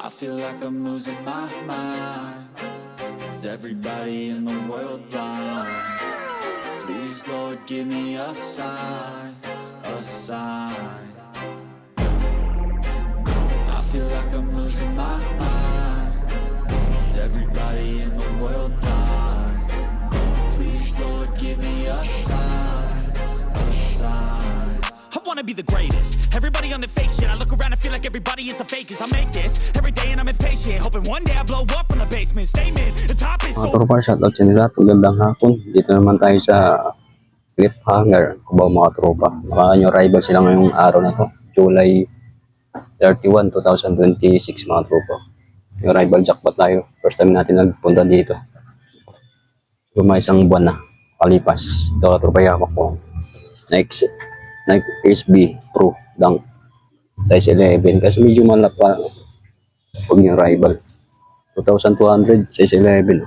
I feel like I'm losing my mind. Is everybody in the world blind? Please, Lord, give me a sign, a sign. I feel like I'm losing my mind. Is everybody in the world blind? Please, Lord, give me a sign, a sign. I wanna be the greatest. Everybody on the fake shit. I look around and feel like everybody is the fakest. I make this every day and I'm impatient, hoping one day I blow up from the basement. Statement, the top is Mga so. tropa, shoutout sa nila. Magandang hapon. Dito naman tayo sa cliffhanger. Kubaw mga tropa. Nakakanyo rival sila ngayong araw na to. July 31, 2026 mga tropa. Yung rival jackpot tayo. First time natin nagpunta dito. So, may isang buwan na. Kalipas. Ito ka tropa yamak ko. Nike SB Pro Dunk. Size 11. Kasi medyo malap pa. Huwag yung rival. 2,200. Size 11.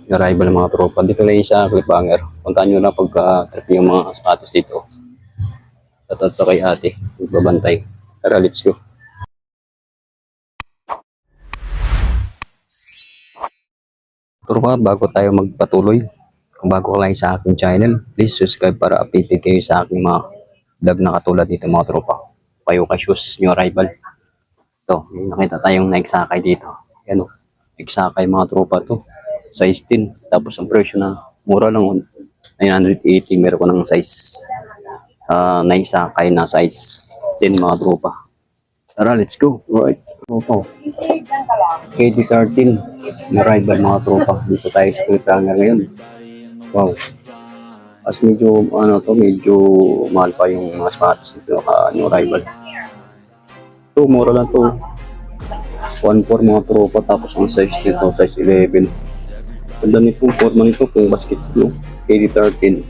Yung rival mga tropa. Dito lang sa cliffhanger. Puntaan nyo na pagka-trip yung mga sapatos dito. Tatato kay ate. Magbabantay. Tara, let's go. Tropa, bago tayo magpatuloy, kung bago ka lang sa aking channel, please subscribe para updated kayo sa aking mga vlog na katulad dito mga tropa. Kayo ka shoes nyo rival. Ito, may nakita tayong Nike Sakay dito. Yan o, Nike Sakay mga tropa to. Size 10. Tapos ang presyo na mura lang 980. Meron ko ng size Nike Sakay na size 10 mga tropa. Tara, let's go. Alright. Tropa. KD13. May rival mga tropa. Dito tayo sa cliffhanger ngayon. Wow. As medyo, medyo mahal pa yung mga sapatos nito yung rival. Ito, mura lang to. 1.4 mga tropa. Tapos ang size nito, size 11. Ganda nitong forma nito kung basketball. KD13.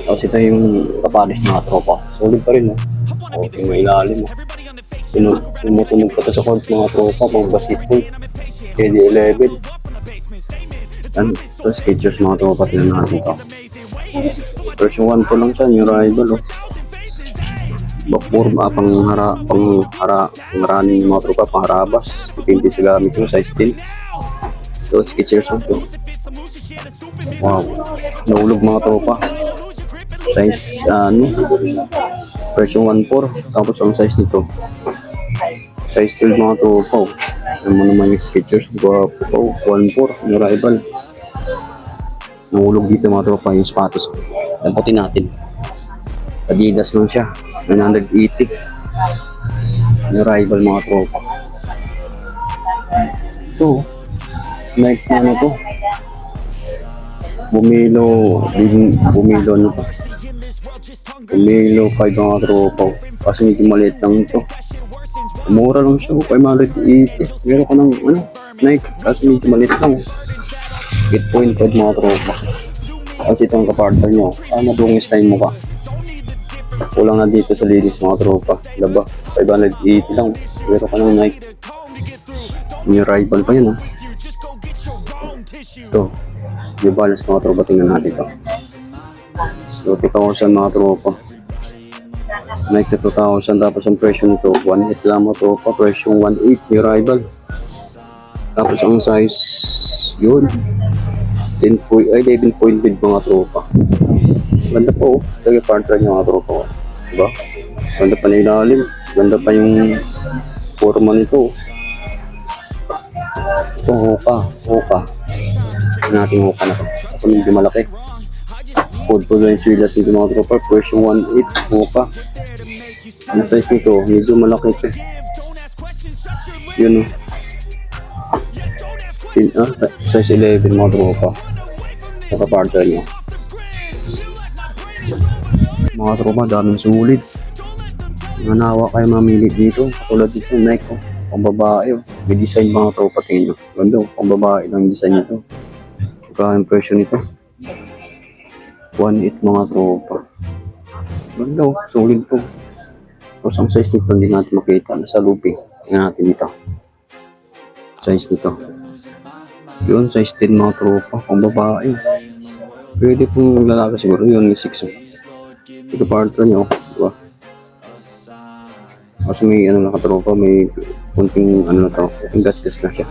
Tapos ito yung kapalis mga tropa. Solid pa rin, no? Okay, may ilalim, no? Tumutunog pa ito sa court mga tropa pang basketball. KD11. Yan, ito Skechers mga tropa. Tingnan natin ito. Version 1 po lang siya, yung rival, oh. Bakforma, running mga tropa, pangharabas. Depende sa gamit yung size 10. Ito, Skechers ito. Wow, naulog mga tropa. Size, version 1.4. Tapos ang size nito, size 12 mga tropa. Ano mo naman yung Skechers, guwapo po, 1.4, yung rival. Naulog dito mga tropa yung sapatos. Lamputin natin. Adidas lang siya. 980. Yung rival mga tropa. Ito. Nike na ano to. Bumilo ano to. Bumilo 5 mga tropa. Kasi medyo maliit lang ito. Mura lang siya. 580. Meron ko ng Nike. Kasi medyo maliit lang. 8.5 mga tropa. Kasi itong kapartner nyo, madungis na yung mukha. Kulang na dito sa ladies mga tropa. Laba, 580 lang. Pero ka ng Nike. Yung rival pa yun, ha. Ito, yung balance mga tropa. Tingnan natin ito. So, 2,000 mga tropa. Nike 2,000. Tapos ang presyo nito, 1.8 lang mga tropa. Presyo 1.8 yung rival. Tapos ang size, yun. 11.5 mga tropa. Ganda po, lagi partner niya mga tropa. Diba? Ganda pa na ilalim. Ganda pa yung forma nito. Ito, hoka. Natin hoka na ito. Ito medyo malaki. Food po lang yung swilas nito mga tropa. Version 1.8 hoka. Ang size nito, medyo malaki ito. Yun o. Size 11 mga tropa. Nakapartner nyo. Mga tropa, daming sulit. Manawa kayo mamili dito. Katulad dito, Nike, oh. Pang babae, oh. May design mga tropa, tingin nyo. Ganda, oh. Pang babae lang design nito. Saka yung presyo nito. 1.8 mga tropa. Ganda, oh. Sulit po. Tapos ang size nito, hindi natin makita. Nasa looping. Tingnan natin dito. Size nito. Yun, size 10 mga tropa. Pang babae. Pwede pong lalaki siguro. Yun, yung 6. Ito partner nyo. Diba? Kasi may ano na katropa, may kunting ano na to, kunting gas-gas na siya.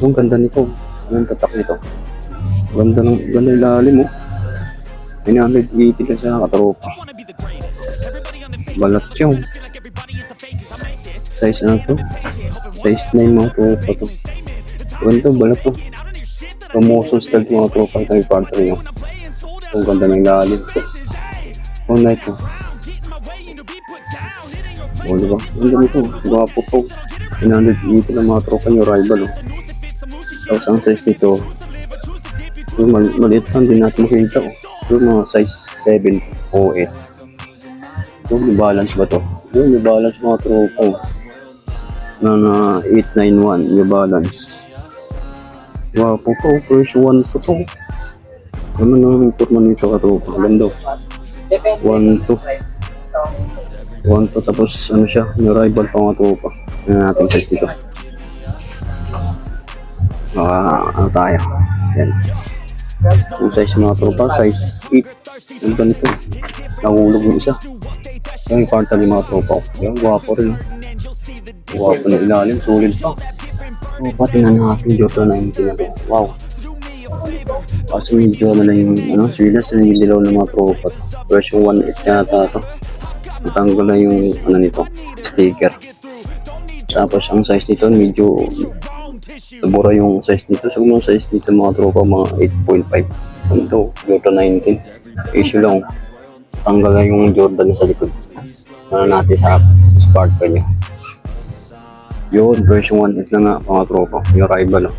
Ang ganda nito. Anong tatak nito? Ganda ilalim mo. 980 lang siya katropa. Balat siya. Size ano to? Size 9 mga tropa to. Ganda balat to. Promotion style mga tropa ito yung partner nyo. Ang ganda ng ilalim. Oh, night to. Oh, diba? Ganda nito. Gwapo po. 980 lang mga tropa yung rival. Oh. Tapos ang size nito, maliit lang din natin makikita. Oh. Yung mga size 7 o 8. Yung may balance ba to? Yung may balance mga tropa. Oh. Na 891 yung balance. Wow po po, first 1 po po. Ano na yung forma nito katropa? Ganda. 1 to. 1 to tapos ano siya, yung rival pa mga tropa. Ano natin size dito? Ano tayo? Yan. Yung size mga tropa, size 8. Yung ganito. Nahulog yung isa. Yung quartal yung mga tropa. Yung guwapo rin. Guwapo na ilalim, solid pa. O, pati na natin Jordan 19 na to. Wow. Kasi medyo na lang yung swilas na yung dilaw ng mga tropa. Version 1.8 yata to. Natanggal na yung nito, sticker. Tapos ang size nito medyo nabura yung size nito. So yung size nito mga tropa mga 8.5. Ito, Jordan 19. Issue lang. Tanggal na yung Jordan sa likod. Ano natin sa partner niya. Yun, version 1.8 na nga mga tropa. Yung rival.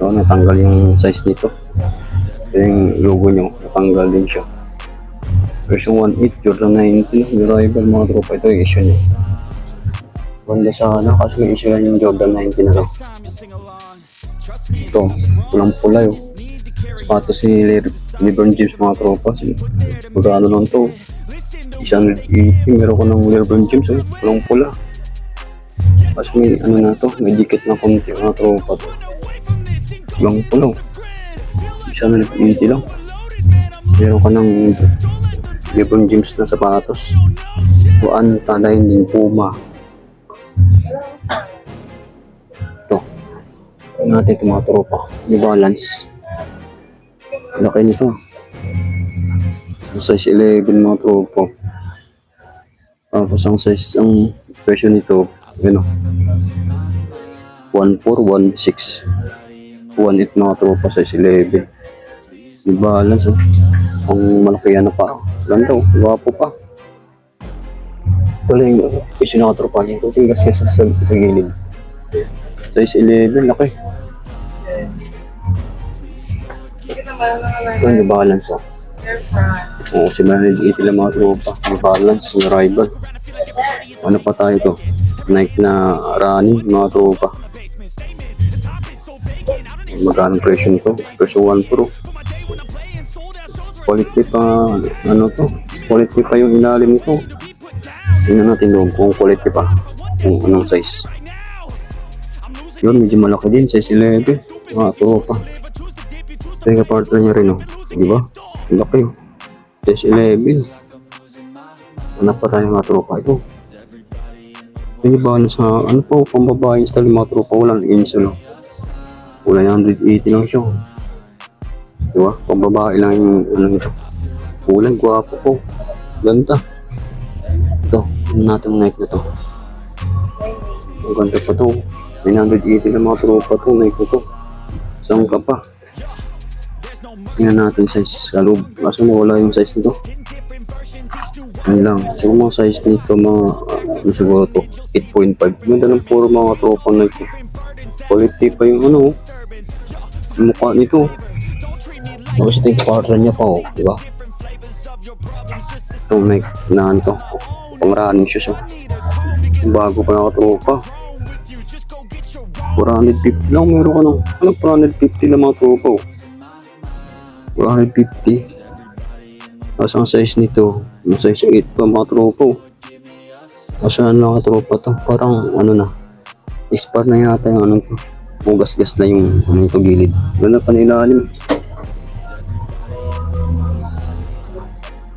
So, natanggal yung size nito. Yung logo nyo, natanggal din siya. Version 1.8, Jordan 19. Yung rival mga tropa. Ito yung issue nyo. Ganda sana kasi may issue lang yung Jordan 19 na lang. Ito, pulang-pula yun. Sapatos si LeBron James mga tropa. Magkano lang to. 180. Meron ko ng LeBron James. Pulang-pula. Kasi may ano na to, may dikit na konti mga tropa to. Lang po lang. 180 lang. Meron ka ng LeBron James na sapatos. Tuan, talayin din Puma. Ito. Natin ito mga tropa. May balance. Laki nito. Size 11 mga tropa. Tapos ang size, ang version nito, ano, 1416 1.8 mga tropa size 11. Yung balance ang malaki yan na pa. Ganda oh, guwapo pa. Ito lang yung issue na katropa niya. Ito yung gasgas sa gilid. Size 11, laki. Ito yung balance oh. Oo, si Manage 80 lang mga tropa. Yung balance, yung rival. Ano pa tayo to? Nike na running mga tropa. Magkano presyo nito? Presyo 1 Pro. Quality pa, ano to? Quality pa yung ilalim nito. Tingnan natin doon kung quality pa. Kung anong size. Yun, medyo malaki din. Size 11. Mga tropa. Teka, partner niya rin oh. Diba? Laki oh. Size 11. Ano pa tayo mga tropa ito? Yung balance sa ano po, pambabae style mga tropa, walang inso lang. Wala 180 lang siya. Diba? Pambabae lang yung ano nito. Kulay, gwapo po. Ganda. Ito, ano natin Nike na to. Ang ganda pa to. 980 lang mga tropa to, Nike to. Saan ka pa? Tingnan natin size sa loob. Kaso wala yung size nito. Yan lang. So mga size nito mga siguro to 8.5. Ganda ng puro mga tropa na ito. Quality pa yung ano yung mukha nito. Tapos ito yung partner niya pa oh, diba? Itong Nike na to pang running shoes oh. Bago pa na tropa. 450 lang meron ka ng ano 450 lang mga tropa oh. 450. Tapos ang size nito yung size 8 pa mga tropa oh. Asan na mga tropa to? Parang ano na expire na yata yung ano to. Gas-gas na yung ano ito gilid. Ganda pa nilalim.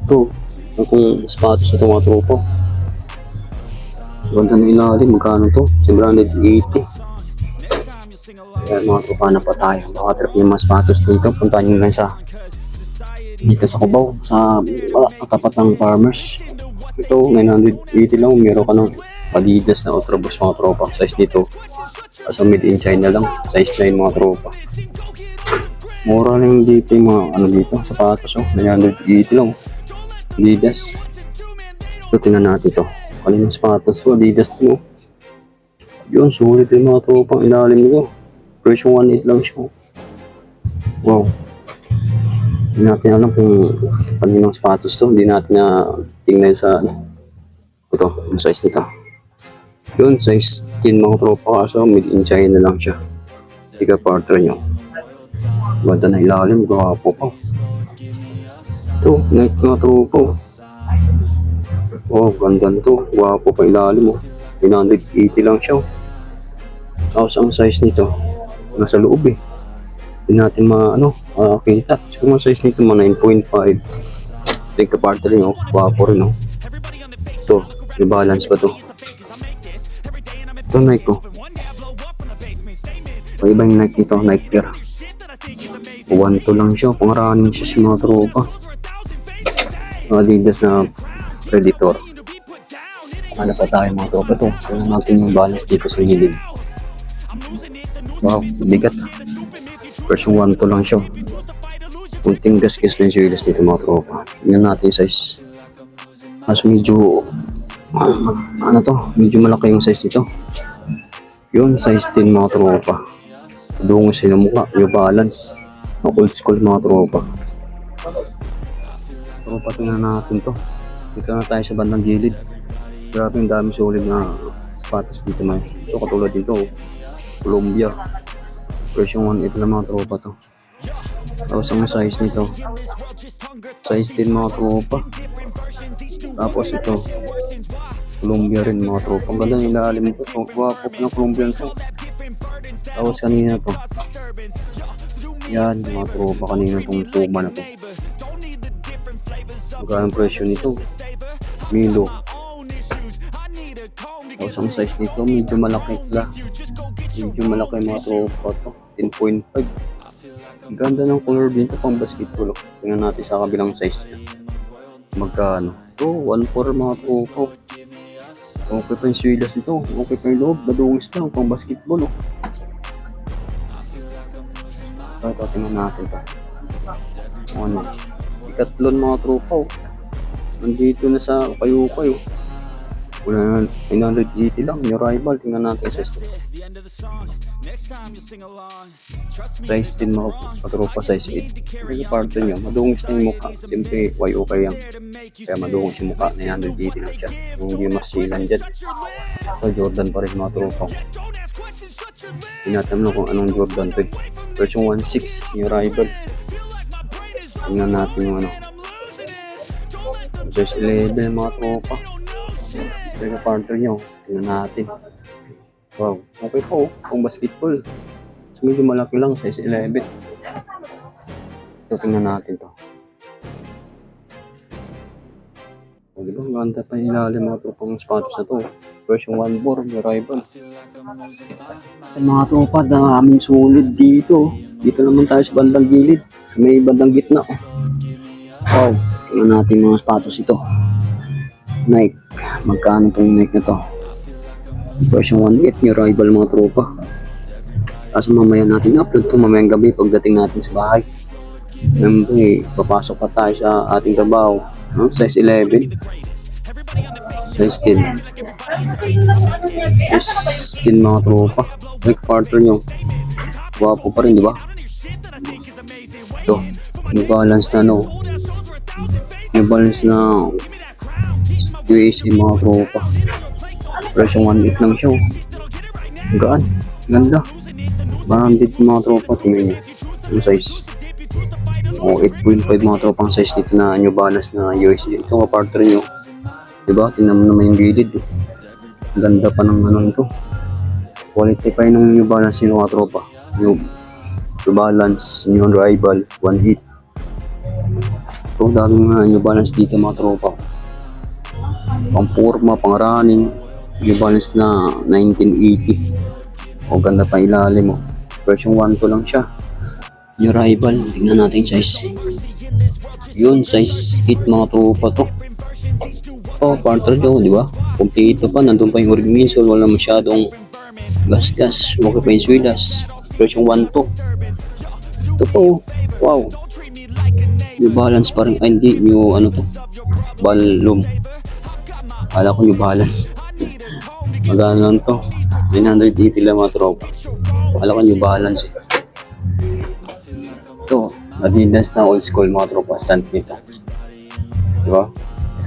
Ito Kung sapatos na ito mga tropa. Ganda ng ilalim, magkano to? 780. Kaya mga tropa na pa tayo. Baka trip yung mga sapatos dito. Puntahan nyo lang sa dito sa Cubao, sa katapat ng Farmers. Ito, 980 lang. Meron ka ng Adidas na Ultraboost mga tropa. Size dito. Kaso made in China lang. Size 9 mga tropa. Mura lang dito yung mga ano dito, sapatos. 980 lang. Adidas. Ito, tingnan natin ito. Kalinang sapatos. Adidas to. Yun, sulit yung mga tropang ilalim nito. Presyo 1.8 lang siya. Wow. Hindi natin alam kung kaninang sapatos to. Hindi natin na tingnan sa ito, yung size nito. Yun, size 10 mga tropa. Kaso made in China lang siya. Tika partner nyo. Ganda na ilalim. Gwapo pa. Ito, Nike mga tropa. Oh, ganda nito. Gwapo pa ilalim. 980 lang siya. Tapos ang size nito nasa loob eh. Hindi natin kita. Siguro ang size nito mga 9.5. Tika partner nyo. Gwapo rin. Ito, may balance pa to. Ito Nike ko. May iba yung Nike nito. Nike Air. 1.2 lang siya. Pang running siya si mga tropa. Adidas na Predator. Ano pa tayo mga tropa ito? Tignan natin yung balance dito sa gilid. Wow, bigat. Version 1 to lang siya. Kunting gas-gas na yung dito mga tropa. Tignan natin yung size. Mas medyo medyo malaki yung size nito. Yun, size 10 mga tropa. Dungos yung mukha, yung balance. Old school mga tropa. Tropa, tingnan natin to. Dito na tayo sa bandang gilid. Grabe yung dami solid na sapatos dito man. Ito katulad dito, Columbia. Version 1.8 lang mga tropa to. Tapos ang size nito, size 10 mga tropa. Tapos ito, Columbia rin mga tropa. Ang ganda ng ilalim nito. So, gwapo ng Columbia nito. Tapos kanina to. Yan mga tropa, kanina tong Puma na to. Magkano presyo nito? Milo. Tapos ang size nito, medyo malaki pala. Medyo malaki mga tropa to. 10.5. Ang ganda ng color dito pang basketball. Tingnan natin sa kabilang size niya. Magkano? Ito, 1.4 mga tropa. Okay pa yung swilas nito. Okay pa yung loob. Badungis lang pang basketball. Ito, tingnan natin ito. Ano? Ikatlon mga tropa. Nandito na sa kayo-kayo. Wala na, 980 lang. Yung rival, tingnan natin sa size. Size 10 mga tropa, size 8. Yung parte nyo, madungis na yung mukha. Siyempre, YO kayo yan. Kaya madungis yung mukha, 980 lang siya. Yung hindi masilan dyan. Ito, Jordan pa rin mga tropa. Tinatanong kung anong Jordan to. Version 1.6, yung rival. Tingnan natin yung ano. Size 11 mga tropa. Yung partner nyo, tingnan natin. Wow, okay po, kung basketball. So, medyo malaki lang, size 11. Ito, tingnan natin to. O, diba, ganda pa yung ilalim mga tropang sapatos na to. Version 1.4, yung rival. Ay, mga tropa, daming sulit dito. Dito naman tayo sa bandang gilid. Sa may bandang gitna. Wow, tingnan natin mga sapatos ito. Nike. Magkano itong Nike na to? Version 1.8 yung rival mga tropa. Kaso mamaya natin upload ito mamayang gabi pagdating natin sa bahay. Siyempre, papasok pa tayo sa ating trabaho. Size 11. Size 10. Size 10 mga tropa. Nike partner nyo. Gwapo pa rin, di ba? Ito. Yung balance na yung balance na USA mga tropa. Version 1.8 lang siya. Gaan. Ganda. Branded mga tropa. Tingnan nyo. Yung size. 8.5 mga tropang size nito na New Balance na USA. Ito partner nyo. Diba? Tingnan mo naman yung gilid. Ganda pa ng ano ito. Quality pa yun ng New Balance yung mga tropa. New Balance, New Rival, 1.8. Ito, daming mga New Balance dito mga tropa. Pang forma, pang running. New Balance na 1980. O ganda pa ilalim mo. Version 1 to lang siya. New Rival, tingnan natin yung size. Yun, size 8 mga tropa to. Oh, partner nyo, di ba? Kompleto pa, nandun pa yung ring minsole, wala masyadong gas-gas, okay pa yung swilas. Version 1 to. Ito po, wow. New Balance pa rin, ay hindi, new ano to, Balloon. Kala ko New Balance. Magano lang to, 980 lang mga tropa. Kala ko New Balance eh. Ito, Adidas na old school mga tropa, stand nito. Diba?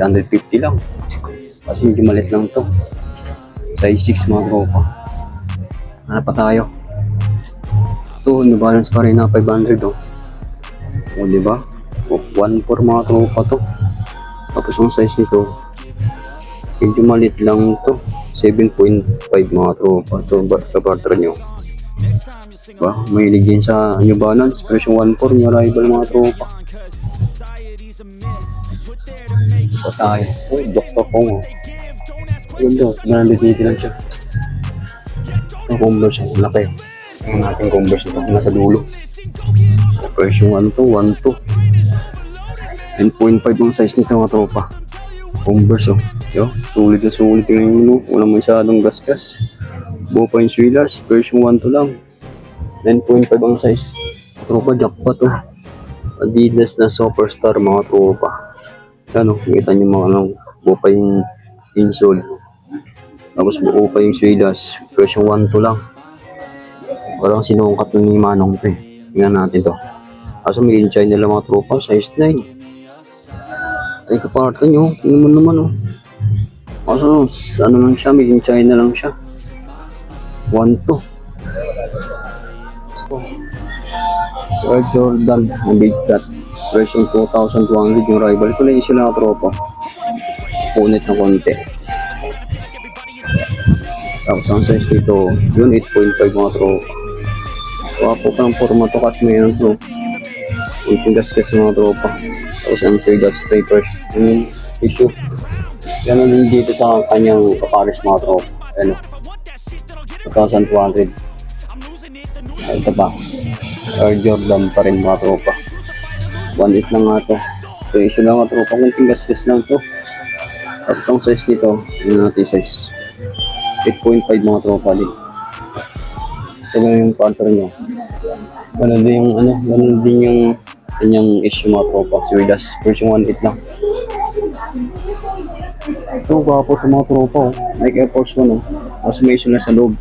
850 lang. Kasi medyo malit lang to. Size 6 mga tropa. Hanap pa tayo. Ito, New Balance pa rin na 500 oh. O diba? 1.4 mga tropa to. Tapos ang size nito, medyo malit lang to. 7.5 mga tropa. Ito, kapartra nyo. Diba? Mahilig din sa New Balance. Version 1.4 New Rival mga tropa. Ito tayo. Oh, Dr. Kong oh. Ganda, 980 lang siya. Ito Converse, ang laki. Tingnan natin Converse ito, nasa dulo. Version 1 to, 1.2. 10.5 ang size nito mga tropa. Converse oh. Yo, sulit na sulit yung no. Walang masyadong gas-gas. Buo pa yung swilas. Version 1 to lang. 9.5 ang size. Tropa, jackpot oh. Adidas na Superstar mga tropa. Ano, kita nyo mga ano, buo pa yung insole. Tapos buo pa yung swilas. Version 1 to lang. Parang sinungkat na ni Manong to eh. Tingnan natin to. Kaso may in China lang mga tropa, size 9. Tayo kaparta nyo, tingnan mo naman oh. Kaso ano lang siya, may in China lang siya. 1 to. Air Jordan, ang big cat. Version 2200 yung Rival. Ito lang yung sila mga tropa. Punit na konti. Tapos ang size nito, yun 8.5 mga tropa. Wapo pa ng forma to kasi may ano to. Yung gas-gas mga tropa. Tapos ang swidas papers. Yung issue. Ganun din dito sa kanyang kapares mga tropa. Ano? 2,200. Ito pa. Air Jordan pa rin mga tropa. 1.8 lang nga to. So issue lang mga tropa. Kunting gas-gas lang to. Tapos ang size nito, yun natin size 8.5 mga tropa din. Ito na yung pattern niya. Ganun din yung ano, ganun din yung kanyang issue mga tropa. Swidas, version 1.8 lang. Ito, gwapo ito mga tropa oh. Nike Air Force 1 oh. Tapos may issue na sa loob.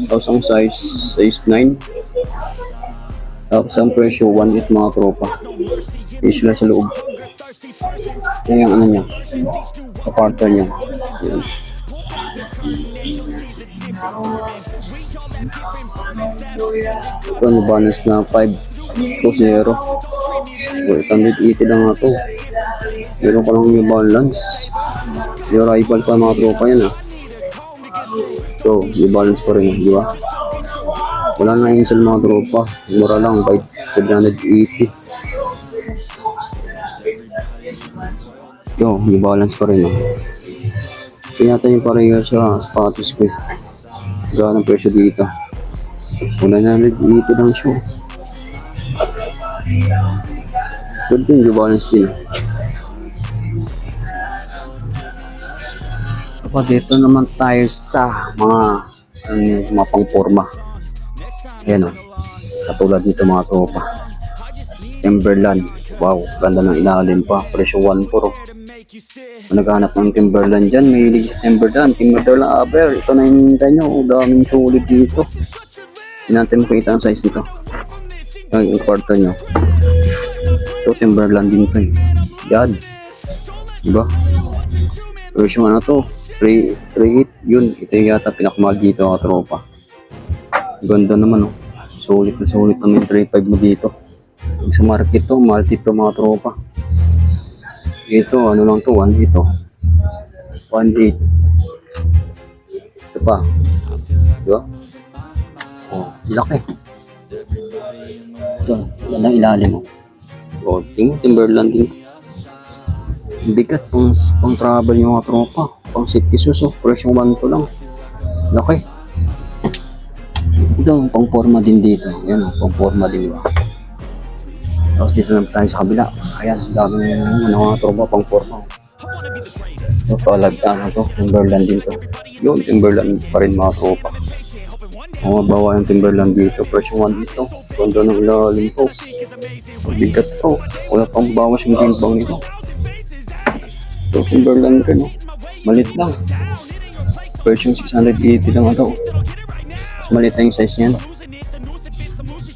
Tapos ang size 9. Tapos ang presyo 1.8 mga tropa. Issue na sa loob. Yan yung ano niya. Kapartner niya. Yan. Ito New Balance na 5.0. 880 lang nga ito. Meron ko lang New Balance. Yung Rival pa mga tropa yan ah. So, New Balance pa rin, di ba? Wala na yung mga tropa. Mura lang, by 780. Yo, New Balance pa rin ah. Pinata yung pareha sa sapatos ko. Gano'n ang presyo dito. 980 lang siya. Good din, New Balance din. Kapag dito naman tayo sa mga pang-forma. Ayan o. Katulad nito mga tropa. Timberland. Wow, ganda ng ilalim pa. Presyo 1.4. Naghanap ng Timberland dyan. May hilig sa Timberland. Timberland Aber. Ito na yung hintay nyo. Daming sulit dito. Hindi natin makita ang size nito. Yung quarter nyo. Ito Timberland din to eh. Yan. Diba? Version ano to? 3.8. Yun. Ito yung yata pinakamahal dito mga tropa. Ganda naman oh. Sulit na sulit naman yung 3.5 mo dito. Sa market to, multi to mga tropa. Ito, ano lang to, 1.8 to. 1.8. Ito pa. Diba? Oh, laki. Ito, ganda ilalim mo. Oh, Timberland din. Bigat pang travel yung mga tropa. Pang safety shoes, oh. Presyong 1 to lang. Laki. Ito, pang forma din dito. Yan, oh, pang forma din, diba? Tapos dito naman tayo sa kabila. Ayan, dami mga tropa pang forma. Ito, ano to, Timberland din to. Yun, Timberland pa rin mga tropa. Bawa yung Timberland dito. Presyong 1 dito. Ganda ng ilalim ko. Bigat to. Wala pang bawas yung timbang nito. Ito, Timberland rin, oh. Malit lang. Presyong 680 lang ito. Mas malit lang yung size niyan.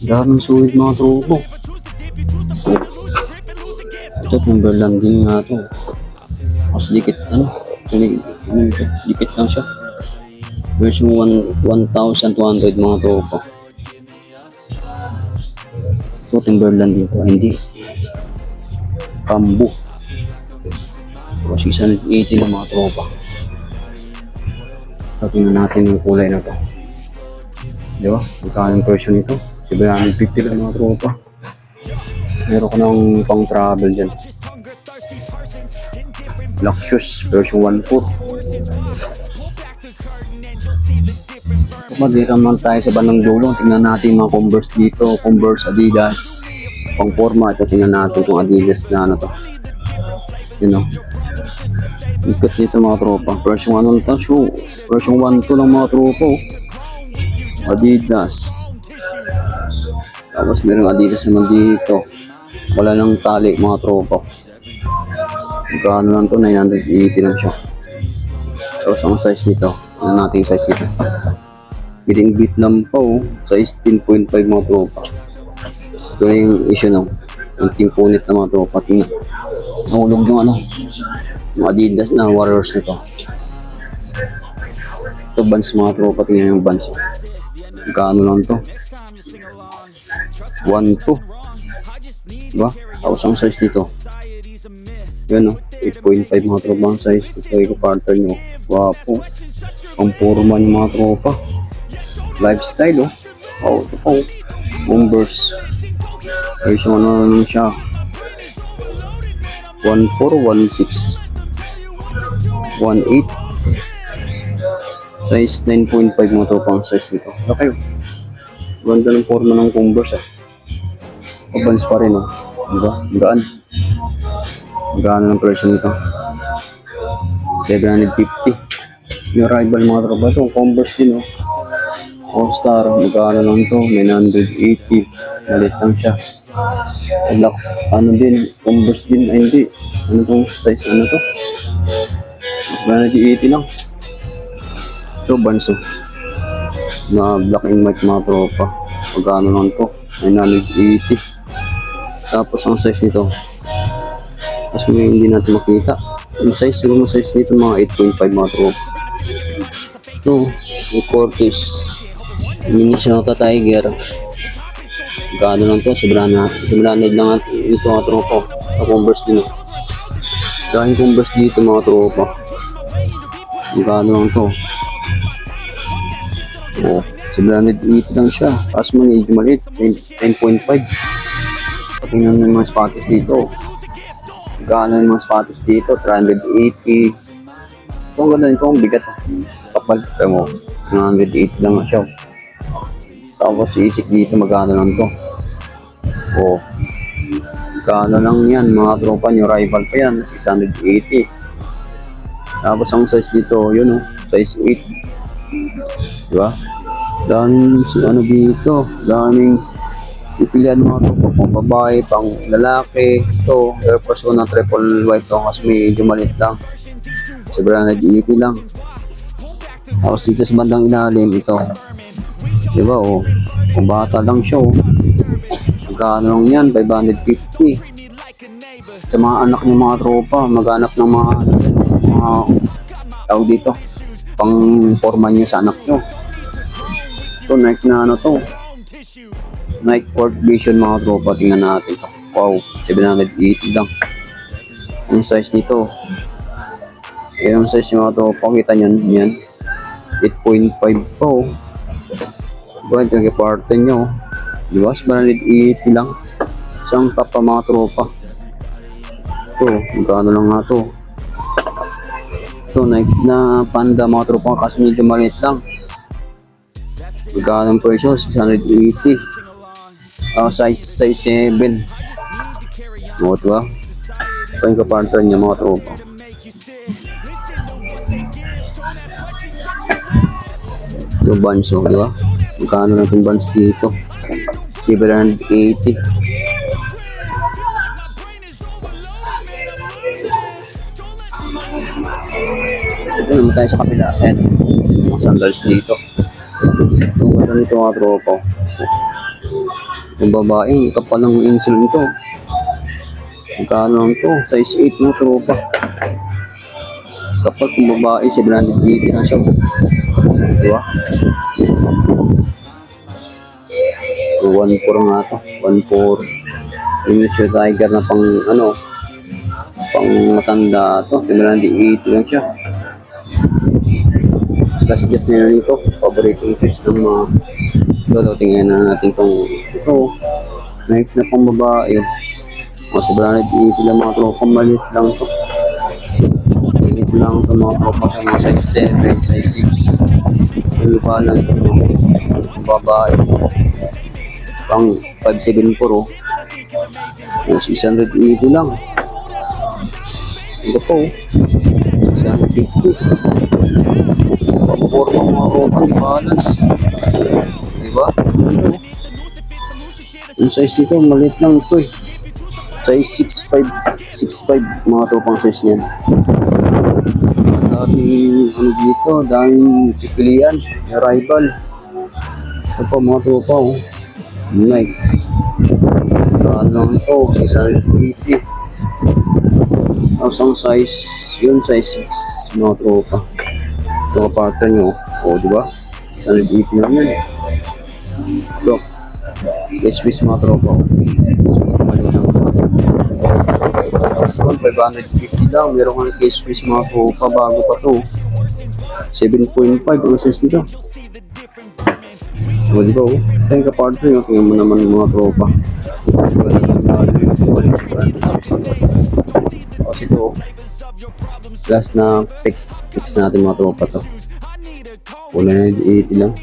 Daming sulit mga tropa. Ito, Timberland din nga ito. Mas dikit, dikit lang siya. Version 1,200 mga tropa. Ito, Timberland din to. Hindi. Bamboo. 680 lang mga tropa. Tingnan natin yung kulay na to. Diba? Magkano yung version nito? 750 lang mga tropa. Meron ko ng pang travel dyan. Black shoes, version 1.4. Mag-iram lang tayo sa bandang dulo. Tingnan natin mga Converse dito. Converse, Adidas. Pang forma. Ito tingnan natin kung Adidas na ano to. Yun o. Ikot dito mga tropa. Version 1 to shoe. Version 1 to lang mga tropa. Adidas. Tapos merong Adidas naman dito. Wala nang tali mga tropa. Magkano lang to? 980 lang siya. Tapos ang size nito. Ano natin yung size nito? Biting Vietnam pa oh. Size 10.5 mga tropa. Ito na yung issue no. Yung timpunit na mga tropa. Tingnan. Nahulog yung ano. Yung Adidas na Warriors nito. Ito bands mga tropa. Tingnan yung bands. Magkano lang to? 1.2. Diba? Tapos ang size nito. Yan o. 8.5 mga tropa ang size. Ito yung partner nyo. Wapo. Ang puro man yung mga tropa. Lifestyle oh. Oh, ito po. Converse. Version ano naman siya. 1416 18 size 9.5 mga tropa ang size nito. Okay. Ganda ng forma ng Converse ah. Pabans pa rin oh. Diba? Gaan. Gaan ng presyo nito. 750. Yung rival mga tropa ito. Converse din oh. All-Star. Magkano lang to. 980. Malit lang siya. Relax. Ano din. Converse din. Ay hindi. Ano tong size? Ano to? Mas 980 lang. Ito banso. Na black and white mga tropa. Magkano lang to. 980. Tapos ang size nito. Tapos may hindi natin makita. Yung size. Siguro yung size nito mga 8.5 mga tropa. Ito. Yung Cortez. Minnesota Tiger. Gano lang to, sobrang lang at ito mga tropa. Sa Converse din. Dahil Converse dito mga tropa. Gano lang to. Oh, 780 lang siya. Tapos medyo maliit, 10.5. Tingnan ng mga sapatos dito. Gano yung mga sapatos dito, 380. Ito ang ganda nito, ang bigat. Kapal, kaya mo, 980 lang siya. Tapos isik dito magkano lang to. Oh. Magkano lang yan mga tropa nyo. Rival pa yan. 680. Tapos ang size dito. Yun oh. Size 8. Diba? Daming ano dito. Daming ipilihan mga tropa. Pang babae, pang lalaki. Ito. Air Force 1 na triple white to. Kasi medyo malit lang. Sobrang nag-iiti lang. Tapos dito sa bandang ilalim ito. Diba oh, kung bata lang siya oh. Magkano lang yan, 550. Sa mga anak ng mga tropa, maghanap ng mga tawag dito, pang forma nyo sa anak nyo. Ito, Nike na ano to. Nike Court Vision mga tropa, tingnan natin ito. Wow, 780 lang. Ang size nito. Yan ang size nyo mga tropa, kita nyo yan. 8.5 po. Buwan ito yung parte nyo. Diba? 780 lang. Isang top pa mga tropa. Ito, magkano lang nga to. Ito, Nike na Panda mga tropa, kaso medyo maliit lang. Magkano ang presyo? 680. Size 7. O, diba? Ito yung kapartner niya mga tropa. Yung Vans, o, diba? Magkano lang itong Vans dito? 780. Ito naman tayo sa kapila. Ayan, yung mga sandals dito. Yung ganda nito mga tropa. Yung babae, kapal ng insole nito. Magkano lang ito? Size 8 mga tropa. Kapag yung babae, 780 na siya. Diba? 1.4 nga ito. 1.4. Yung Monsieur Tiger na pang ano, pang matanda ito. 780 lang siya. Gas-gas nila nito. Paboritong choice ng mga lolo. Tingnan na natin kung ito. Nike na pang babae. Mga 780 lang mga tropa. Malit lang ito. Malit lang ito mga tropa sa mga size 7, size 6. Yung balance ito mga babae. Pang 574 oh. Yung 680 lang. Ito po. 650. Pang 4 mga tropa ni balance. Diba? Yung size nito, maliit lang ito eh. Size 6'5", mga tropang size niyan. Daming ano dito, daming pipilian, may rival. Ito pa mga tropa oh. Nike. Saan lang ito, 680. Ang size, yun size 6 mga tropa. Ito kapatan nyo, o diba? 680 lang yun. Ito. Swiss mga tropa. Mali lang. 550 lang. Meron kang Swiss mga tropa. Bago pa to. 7.5 ang size nito. O diba o? Kaya kapartner nyo. Tingnan mo naman mga tropa. Tapos ito o. Last na fix natin mga tropa to. Wala na 80 lang.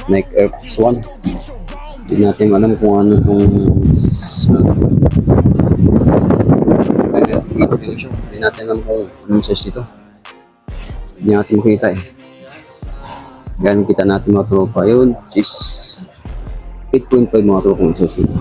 Nike Air Force 1. Hindi natin alam kung ano itong hindi natin alam kung anong size ito. Hindi natin makita eh. Ganun kita natin mga tropa. Yun is 8.5 mga tropa kung size ito.